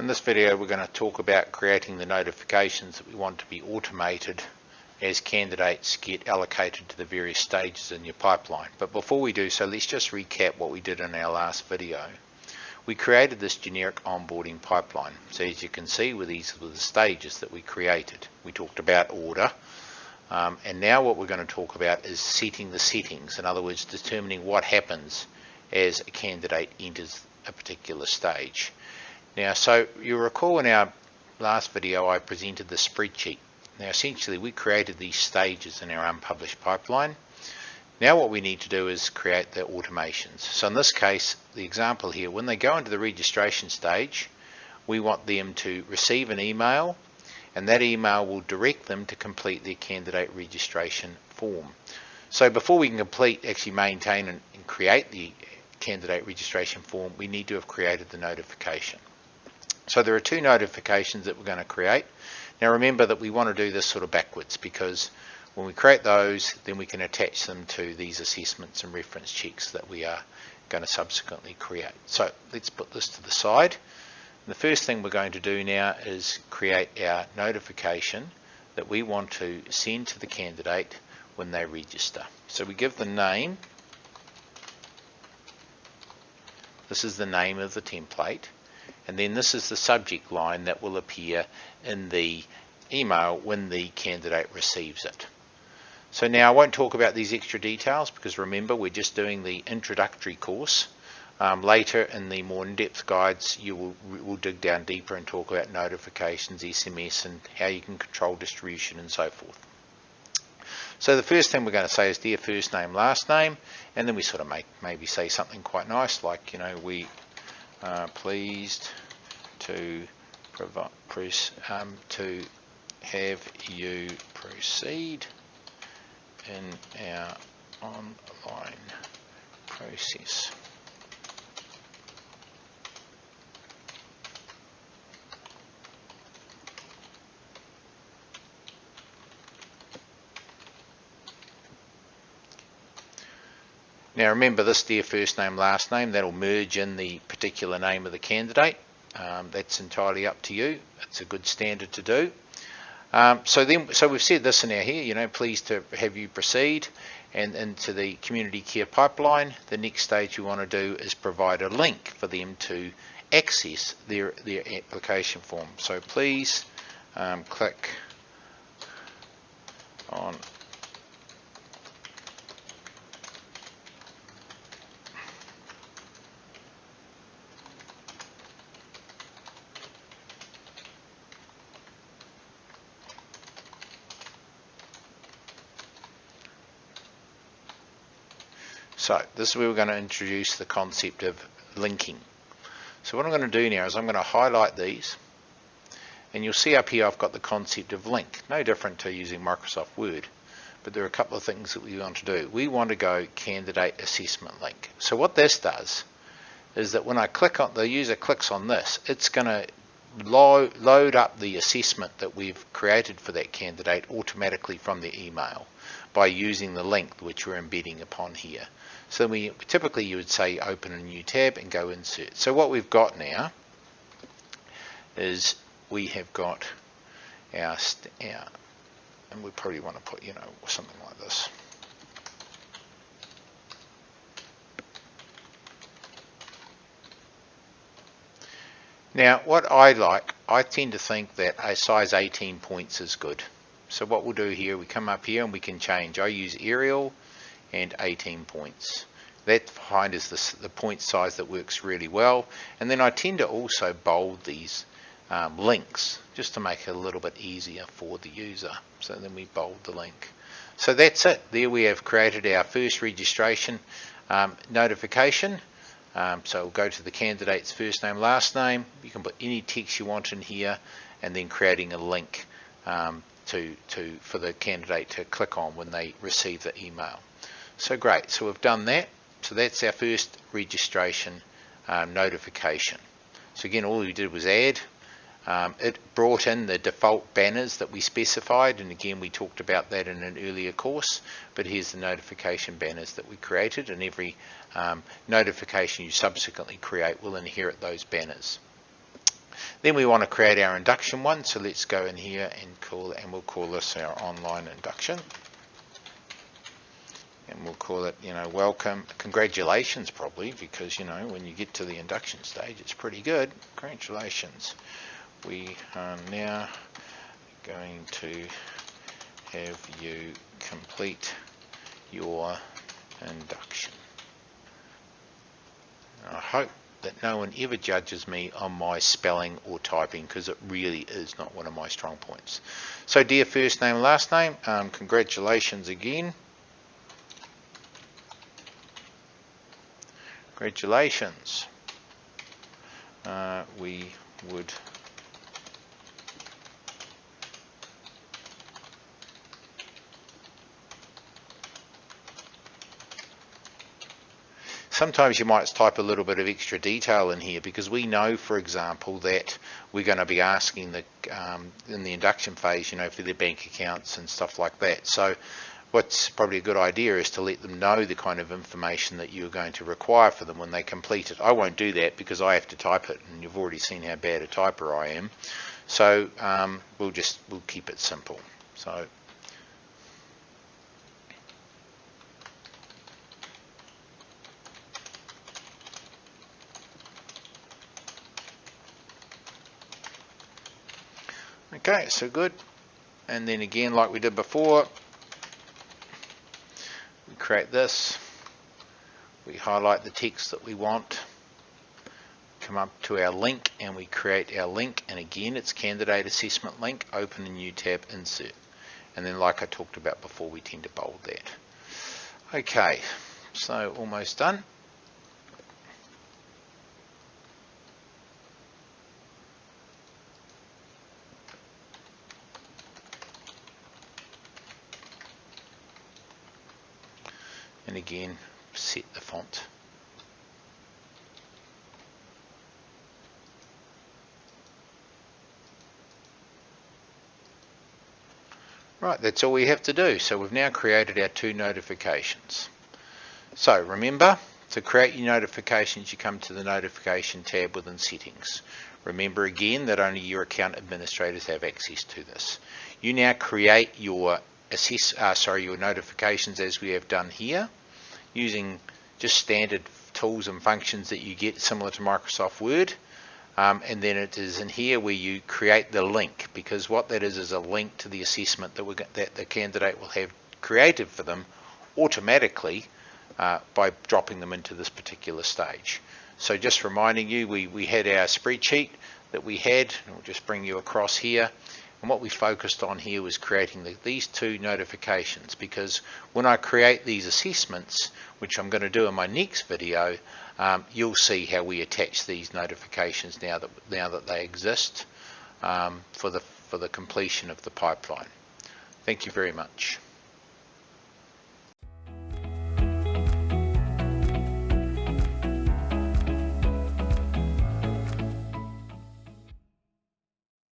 In this video we're going to talk about creating the notifications that we want to be automated as candidates get allocated to the various stages in your pipeline. But before we do so, let's just recap what we did in our last video. We created this generic onboarding pipeline. So as you can see, these were the stages that we created. We talked about order, and now what we're going to talk about is setting the settings. In other words, determining what happens as a candidate enters a particular stage. Now, so you'll recall in our last video I presented the spreadsheet. Now essentially we created these stages in our unpublished pipeline. Now what we need to do is create the automations. So in this case, the example here, when they go into the registration stage, we want them to receive an email, and that email will direct them to complete their candidate registration form. So before we can actually maintain and create the candidate registration form, we need to have created the notification. So there are two notifications that we're going to create. Now remember that we want to do this sort of backwards, because when we create those, then we can attach them to these assessments and reference checks that we are going to subsequently create. So let's put this to the side. The first thing we're going to do now is create our notification that we want to send to the candidate when they register. So we give the name. This is the name of the template. And then this is the subject line that will appear in the email when the candidate receives it. So now I won't talk about these extra details, because remember we're just doing the introductory course. Later in the more in-depth guides we'll dig down deeper and talk about notifications, SMS, and how you can control distribution and so forth. So the first thing we're going to say is dear first name, last name, and then we sort of maybe say something quite nice like, you know, we are pleased to have you proceed in our online process. Now remember this dear first name, last name, that'll merge in the particular name of the candidate. That's entirely up to you. It's a good standard to do. So we've said this in our here, you know, pleased to have you proceed and into the community care pipeline. The next stage you want to do is provide a link for them to access their application form. So please click on So this is where we're going to introduce the concept of linking. So what I'm going to do now is I'm going to highlight these, and you'll see up here I've got the concept of link. No different to using Microsoft Word, but there are a couple of things that we want to do. We want to go candidate assessment link. So what this does is that when I click on, the user clicks on this, it's going to load up the assessment that we've created for that candidate automatically from the email by using the link which we're embedding upon here. So typically you would say open a new tab and go insert. So what we've got now is we have got our and we probably want to put, you know, something like this. Now what I tend to think that a size 18 points is good. So what we'll do here, we come up here and we can change. I use Arial and 18 points. That I find is the point size that works really well. And then I tend to also bold these links just to make it a little bit easier for the user. So then we bold the link. So that's it. There we have created our first registration notification. So we'll go to the candidate's first name, last name. You can put any text you want in here, and then creating a link for the candidate to click on when they receive the email. So great, so we've done that. So that's our first registration notification. So again, all we did was add. It brought in the default banners that we specified, and again we talked about that in an earlier course, but here's the notification banners that we created, and every notification you subsequently create will inherit those banners. Then we want to create our induction one, so let's go in here and we'll call this our online induction. And we'll call it, welcome, congratulations probably, because, when you get to the induction stage, it's pretty good. Congratulations. We are now going to have you complete your induction. I hope that no one ever judges me on my spelling or typing, because it really is not one of my strong points. So dear first name and last name, congratulations again. Congratulations. We would sometimes you might type a little bit of extra detail in here, because we know, for example, that we're going to be asking in the induction phase, for their bank accounts and stuff like that. So what's probably a good idea is to let them know the kind of information that you're going to require for them when they complete it. I won't do that because I have to type it, and you've already seen how bad a typer I am. So we'll keep it simple. So okay, so good. And then again, like we did before, we create this, we highlight the text that we want, come up to our link, and we create our link, and again it's candidate assessment link, open a new tab, insert, and then like I talked about before, we tend to bold that. Okay, so almost done. And again, set the font. Right, that's all we have to do. So we've now created our 2 notifications. So remember, to create your notifications, you come to the notification tab within settings. Remember again that only your account administrators have access to this. You now create your your notifications as we have done here, using just standard tools and functions that you get similar to Microsoft Word, and then it is in here where you create the link, because what that is a link to the assessment that the candidate will have created for them automatically by dropping them into this particular stage. So just reminding you, we had our spreadsheet that we had, and we'll just bring you across here. And what we focused on here was creating these 2 notifications, because when I create these assessments, which I'm going to do in my next video, you'll see how we attach these notifications now that they exist for the completion of the pipeline. Thank you very much.